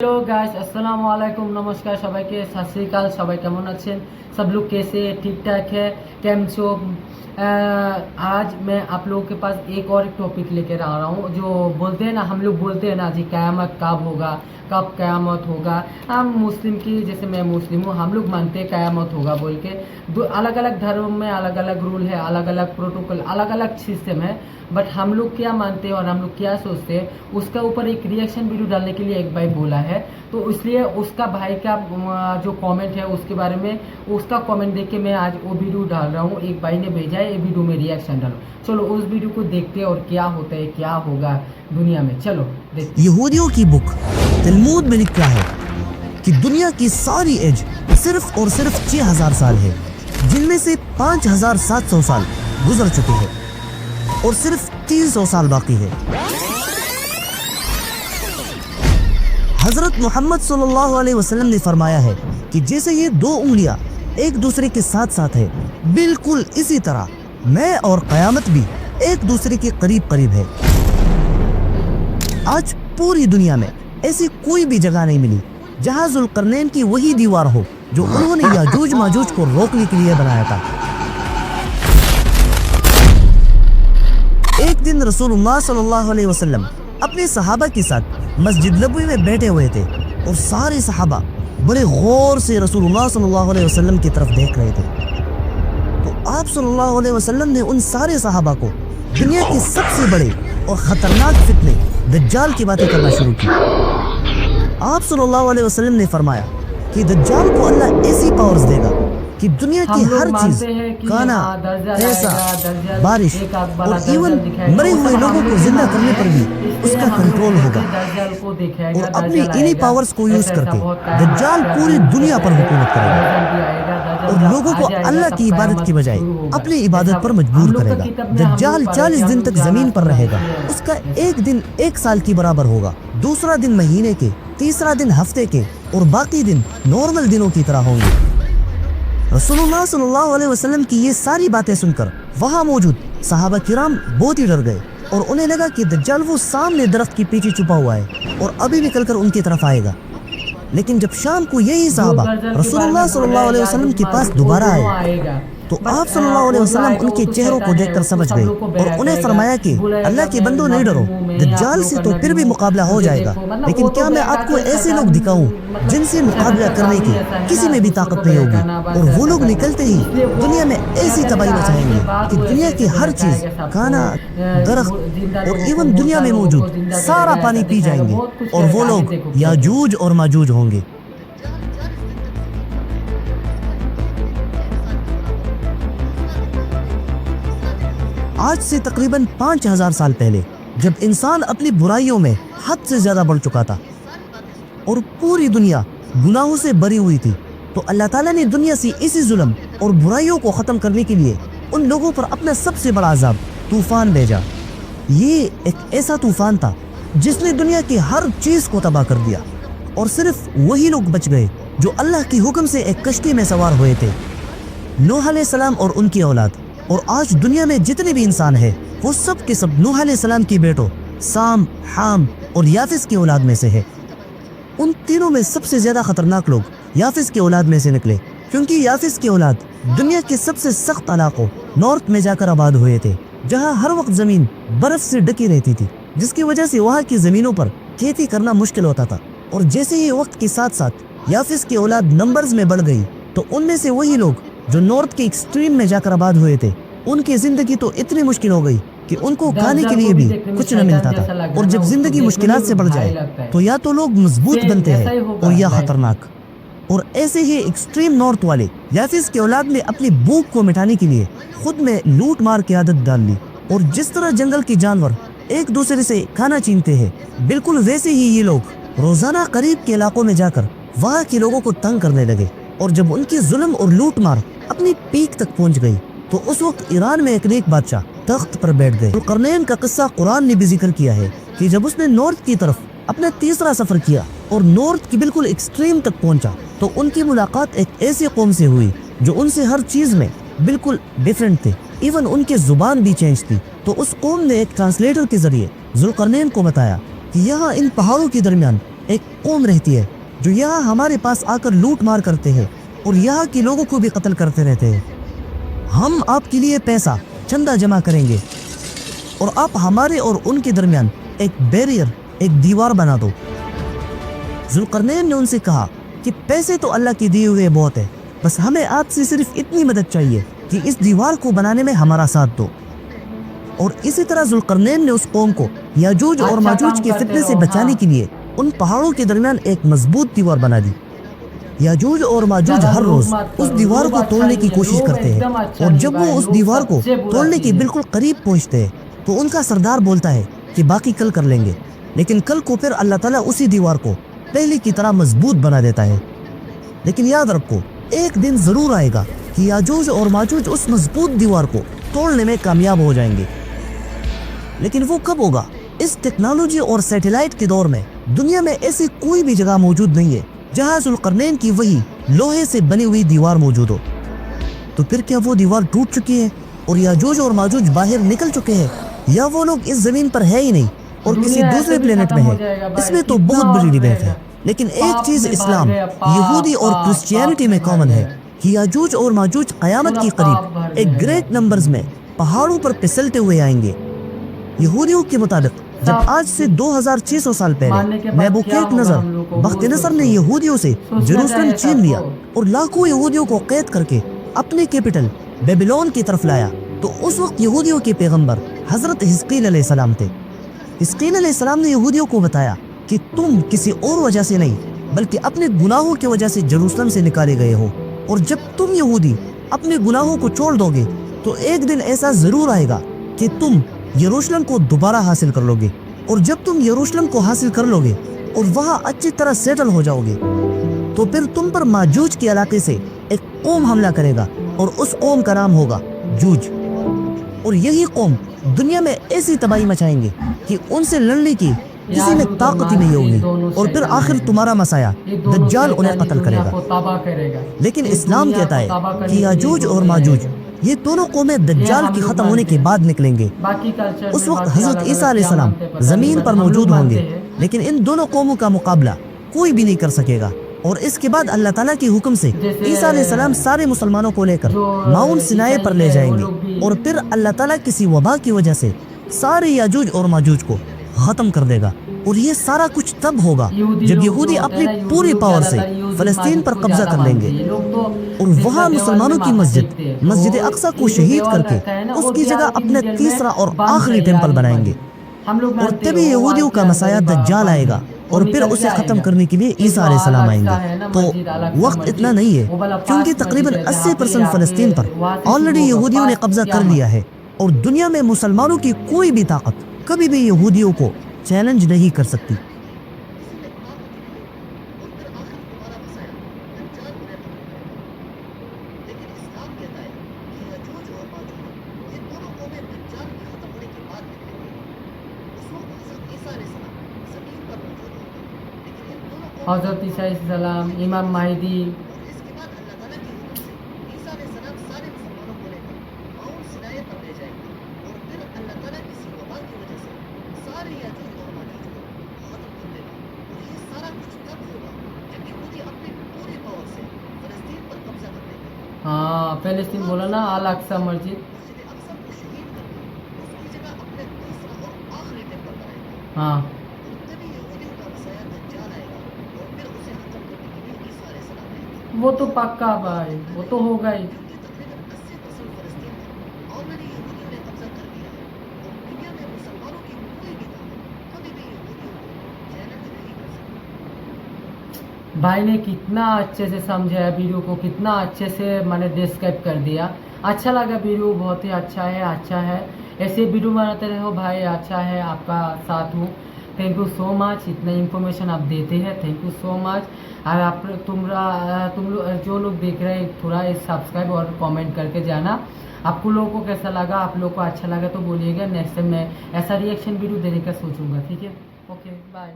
Hello guys अस्सलाम वालेकुम नमस्कार সবাইকে सत श्री अकाल সবাই কেমন আছেন सब लोग कैसे ठीक ठाक है कैम सो आज मैं आप लोगों के पास एक और टॉपिक लेकर आ रहा हूँ जो बोलते हैं ना हम लोग बोलते हैं ना जी क़यामत कब होगा कब क़यामत होगा। हम मुस्लिम की जैसे मैं मुस्लिम हूँ हम लोग मानते हैं क़यामत होगा बोल के। दो अलग अलग धर्म में अलग अलग रूल है अलग अलग प्रोटोकॉल अलग अलग सिस्टम है बट हम लोग क्या मानते हैं और हम लोग क्या सोचते हैं उसका ऊपर एक रिएक्शन वीडियो डालने के लिए एक भाई बोला है तो इसलिए उसका भाई का जो कमेंट है उसके बारे में उसका कमेंट देख के मैं आज वो वीडियो डाल रहा हूँ। एक भाई ने भेजा है ये वीडियो में रिएक्शन डालो। चलो उस वीडियो को देखते हैं और क्या होता है क्या होगा दुनिया में। चलो देखते। यहूदियों की बुक तलमूद में लिखा है कि दुनिया की सारी एज सिर्फ और सिर्फ 6000 साल है जिनमें से 5700 साल गुजर चुके हैं और सिर्फ 300 साल बाकी है। हजरत मोहम्मद सल्लल्लाहु अलैहि वसल्लम ने फरमाया है कि जैसे ये दो उंगलियां एक दूसरे के साथ साथ है बिल्कुल इसी तरह मैं और क़यामत भी एक दूसरे के करीब करीब है। आज पूरी दुनिया में ऐसी कोई भी जगह नहीं मिली जहां जुल्करनैन की वही दीवार हो जो उन्होंने याजूज माजूज को रोकने के लिए बनाया था। एक दिन रसूलुल्लाह सल्लल्लाहु अलैहि वसल्लम अपने सहाबा के साथ मस्जिद नबवी में बैठे हुए थे और सारे सहाबा बड़े गौर से रसूलुल्लाह सल्लल्लाहु अलैहि वसल्लम की तरफ देख रहे थे। तो आप सल्लल्लाहु अलैहि वसल्लम ने उन सारे सहाबा को दुनिया के सबसे बड़े और खतरनाक फितने दज्जाल की बातें करना शुरू की। आप सल्लल्लाहु अलैहि वसल्लम ने फरमाया कि दज्जाल को अल्लाह ऐसी पावर्स देगा कि दुनिया की हर चीज खाना पैसा बारिश और इवन मरे हुए लोगों को जिंदा करने पर भी उसका कंट्रोल होगा और अपनी इन्हीं पावर्स को यूज करके दज्जाल पूरी दुनिया पर हुकूमत करेगा और लोगों को अल्लाह की इबादत की बजाय अपनी इबादत पर मजबूर करेगा। दज्जाल 40 दिन तक जमीन पर रहेगा। उसका एक दिन एक साल की बराबर होगा, दूसरा दिन महीने के, तीसरा दिन हफ्ते के और बाकी दिन नॉर्मल दिनों की तरह होंगे। रसूलुल्लाह सल्लल्लाहु अलैहि वसल्लम की ये सारी बातें सुनकर वहाँ मौजूद सहाबा किराम बहुत ही डर गए और उन्हें लगा कि दज्जाल वो सामने दरख्त के पीछे छुपा हुआ है और अभी निकलकर उनकी तरफ आएगा। लेकिन जब शाम को यही सहाबा रसूलुल्लाह सल्लल्लाहु अलैहि वसल्लम के पास दोबारा आए तो आप सल्लल्लाहु अलैहि वसल्लम उनके चेहरों को देखकर समझ गए और उन्हें फरमाया कि अल्लाह के बंदो नहीं डरो, दज्जाल से तो फिर भी मुकाबला हो जाएगा लेकिन क्या मैं आपको ऐसे लोग दिखाऊं जिनसे मुकाबला करने की किसी में भी ताकत नहीं होगी और वो लोग निकलते ही दुनिया में ऐसी तबाही मचाएंगे कि दुनिया की हर चीज खाना दरख्त और इवन दुनिया में मौजूद सारा पानी पी जाएंगे और वो लोग याजूज और माजूज होंगे। आज से तकरीबन 5000 साल पहले जब इंसान अपनी बुराइयों में हद से ज्यादा बढ़ चुका था और पूरी दुनिया गुनाहों से भरी हुई थी तो अल्लाह ताला ने दुनिया से इसी जुल्म और बुराइयों को ख़त्म करने के लिए उन लोगों पर अपना सबसे बड़ा अजाब तूफान भेजा। ये एक ऐसा तूफान था जिसने दुनिया की हर चीज़ को तबाह कर दिया और सिर्फ वही लोग बच गए जो अल्लाह के हुक्म से एक कश्ती में सवार हुए थे, नूह अलैहिस्सलाम और उनकी औलाद। और आज दुनिया में जितने भी इंसान हैं वो सब के सब नूह अलैहिस्सलाम की बेटों साम, हाम और याफिस की औलाद में से है। उन तीनों में सबसे ज्यादा खतरनाक लोग याफिस की औलाद में से निकले क्योंकि याफिस की औलाद दुनिया के सबसे सख्त इलाकों नॉर्थ में जाकर आबाद हुए थे जहाँ हर वक्त जमीन बर्फ से ढकी रहती थी जिसकी वजह से वहाँ की जमीनों पर खेती करना मुश्किल होता था। और जैसे ही वक्त के साथ साथ याफिस की औलाद नंबर्स में बढ़ गई तो उनमें से वही लोग जो नॉर्थ के एक्सट्रीम में जाकर आबाद हुए थे उनकी जिंदगी तो इतनी मुश्किल हो गई कि उनको खाने के लिए भी कुछ न मिलता था। और जब जिंदगी मुश्किलात से बढ़ जाए तो या तो लोग मजबूत बनते हैं और या खतरनाक। और ऐसे ही एक्सट्रीम नॉर्थ वाले याफिस की औलाद ने अपनी भूख को मिटाने के लिए खुद में लूट मार की आदत डाल ली और जिस तरह जंगल के जानवर एक दूसरे से खाना छीनते हैं बिल्कुल वैसे ही ये लोग रोजाना करीब के इलाकों में जाकर वहाँ के लोगों को तंग करने लगे। और जब उनकी जुल्म और लूट मार अपनी पीक तक पहुंच गई तो उस वक्त ईरान में एक नेक बादशाह तख्त पर बैठ गए। जुल्करनैन का किस्सा कुरान ने भी जिक्र किया है कि जब उसने नॉर्थ की तरफ अपना तीसरा सफर किया और नॉर्थ की बिल्कुल एक्सट्रीम तक पहुंचा तो उनकी मुलाकात एक ऐसी कौम से हुई जो उनसे हर चीज में बिल्कुल डिफरेंट थे, इवन उनकी जुबान भी चेंज थी। तो उस कौम ने एक ट्रांसलेटर के जरिए जुल्करनैन को बताया कि यहाँ इन पहाड़ों के दरमियान एक कौम रहती है जो यहाँ हमारे पास आकर लूट मार करते हैं और यहाँ के लोगों को भी कत्ल करते रहते हैं। हम आपके लिए पैसा चंदा जमा करेंगे और आप हमारे और उनके दरमियान एक बैरियर, एक दीवार बना दो। जुल्करनैन ने उनसे कहा कि पैसे तो अल्लाह के दिए हुए बहुत है, बस हमें आपसे सिर्फ इतनी मदद चाहिए कि इस दीवार को बनाने में हमारा साथ दो। और इसी तरह जुल्करनैन ने उस कौम को याजूज और माजूज के फितने से बचाने के लिए उन पहाड़ों के दरमियान एक मजबूत दीवार बना दी। याजूज और माजूज हर रोज उस दीवार को तोड़ने की कोशिश करते हैं और जब वो उस दीवार को तोड़ने के बिल्कुल करीब पहुंचते हैं तो उनका सरदार बोलता है कि बाकी कल कर लेंगे, लेकिन कल को फिर अल्लाह ताला उसी दीवार को पहले की तरह मजबूत बना देता है। लेकिन याद रखो, एक दिन जरूर आएगा कि याजूज और माजूज उस मजबूत दीवार को तोड़ने में कामयाब हो जाएंगे। लेकिन वो कब होगा? इस टेक्नोलॉजी और सैटेलाइट के दौर में दुनिया में ऐसी कोई भी जगह मौजूद नहीं है जहां जुल्करनैन की वही लोहे से बनी हुई दीवार मौजूद हो। तो फिर क्या वो दीवार टूट चुकी है और याजूज और माजूज बाहर निकल चुके हैं, या वो लोग इस जमीन पर है ही नहीं और किसी दूसरे प्लेनेट में है? इसमें तो बहुत बड़ी डिबेट है। लेकिन एक चीज इस्लाम, यहूदी और क्रिश्चियनिटी में कॉमन है कि याजूज और माजूज क़यामत के करीब एक ग्रेट नंबर्स में पहाड़ों पर फिसलते हुए आएंगे। यहूदियों के मुताबिक जब आज से 2600 साल पहले नेबुकदनेस्सर बख्तियारसर ने यहूदियों से जेरूसलम छीन लिया और लाखों यहूदियों को कैद करके अपने कैपिटल बेबीलोन की तरफ लाया, तो उस वक्त यहूदियों के पैगंबर हजरत हिजकील अलैहिस्सलाम थे। हिजकील अलैहिस्सलाम ने यहूदियों को बताया कि तुम किसी और वजह से नहीं बल्कि अपने गुनाहों की वजह से जेरूसलम से निकाले गए हो, और जब तुम यहूदी अपने गुनाहों को छोड़ दोगे तो एक दिन ऐसा जरूर आएगा कि तुम यरूशलेम को दोबारा हासिल कर लोगे, और जब तुम यरूशलेम को हासिल कर लोगे और वहाँ अच्छी तरह सेटल हो जाओगे तो फिर तुम पर माजूज के इलाके से एक कौम हमला करेगा और उस कौम का नाम होगा जूज। और यही कौम दुनिया में ऐसी तबाही मचाएंगे कि उनसे लड़ने की किसी में ताकत ही नहीं होगी, और फिर आखिर तुम्हारा मसाया दज्जाल उन्हें कत्ल करेगा। लेकिन इस्लाम कहता है कि याजूज और माजूज ये दोनों कौमें दज्जाल के खत्म होने के बाद निकलेंगे। उस वक्त हजरत ईसा अलैहिस्सलाम जमीन पर मौजूद होंगे, लेकिन इन दोनों कौमों का मुकाबला कोई भी नहीं कर सकेगा। और इसके बाद अल्लाह ताला के हुक्म से ईसा अलैहिस्सलाम सारे मुसलमानों को लेकर माउंट सिनाई पर ले जाएंगे, और फिर अल्लाह ताला किसी वबा की वजह से सारे याजूज और माजूज को खत्म कर देगा। और ये सारा कुछ तब होगा जब यहूदी अपनी पूरी पावर से फलस्तीन पर कब्जा कर लेंगे और वहाँ मुसलमानों की मस्जिद अक्सा को शहीद करके उसकी जगह अपने तीसरा और आखिरी टेम्पल बनाएंगे। और तभी यहूदियों का मसाया दज्जाल आएगा और फिर उसे खत्म करने के लिए ईसा अलैहिस्सलाम आएंगे। तो वक्त इतना नहीं है, क्योंकि तकरीबन 80% फलस्तीन पर ऑलरेडी यहूदियों ने कब्जा कर लिया है, और दुनिया में मुसलमानों की कोई भी ताकत कभी भी यहूदियों को चैलेंज नहीं कर सकती। हजरत ईसा अलैहिस्सलाम, इमाम महदी, हाँ फलस्तीन बोला ना, अल अक्सा मस्जिद, हाँ वो तो पक्का भाई, वो तो होगा ही। भाई ने कितना अच्छे से समझाया वीडियो को, कितना अच्छे से मैंने डिस्क्राइब कर दिया। अच्छा लगा वीडियो, बहुत ही अच्छा है। ऐसे वीडियो बनाते रहो भाई, अच्छा है, आपका साथ हूँ। थैंक यू सो मच, इतना इन्फॉर्मेशन आप देते हैं, थैंक यू सो मच। और आप तुम लोग जो लोग देख रहे हैं थोड़ा सब्सक्राइब और कमेंट करके जाना आपको लोगों को कैसा लगा। आप लोगों को अच्छा लगा तो बोलिएगा, नेक्स्ट टाइम मैं ऐसा रिएक्शन वीडियो देने का सोचूंगा। ठीक है, ओके बाय।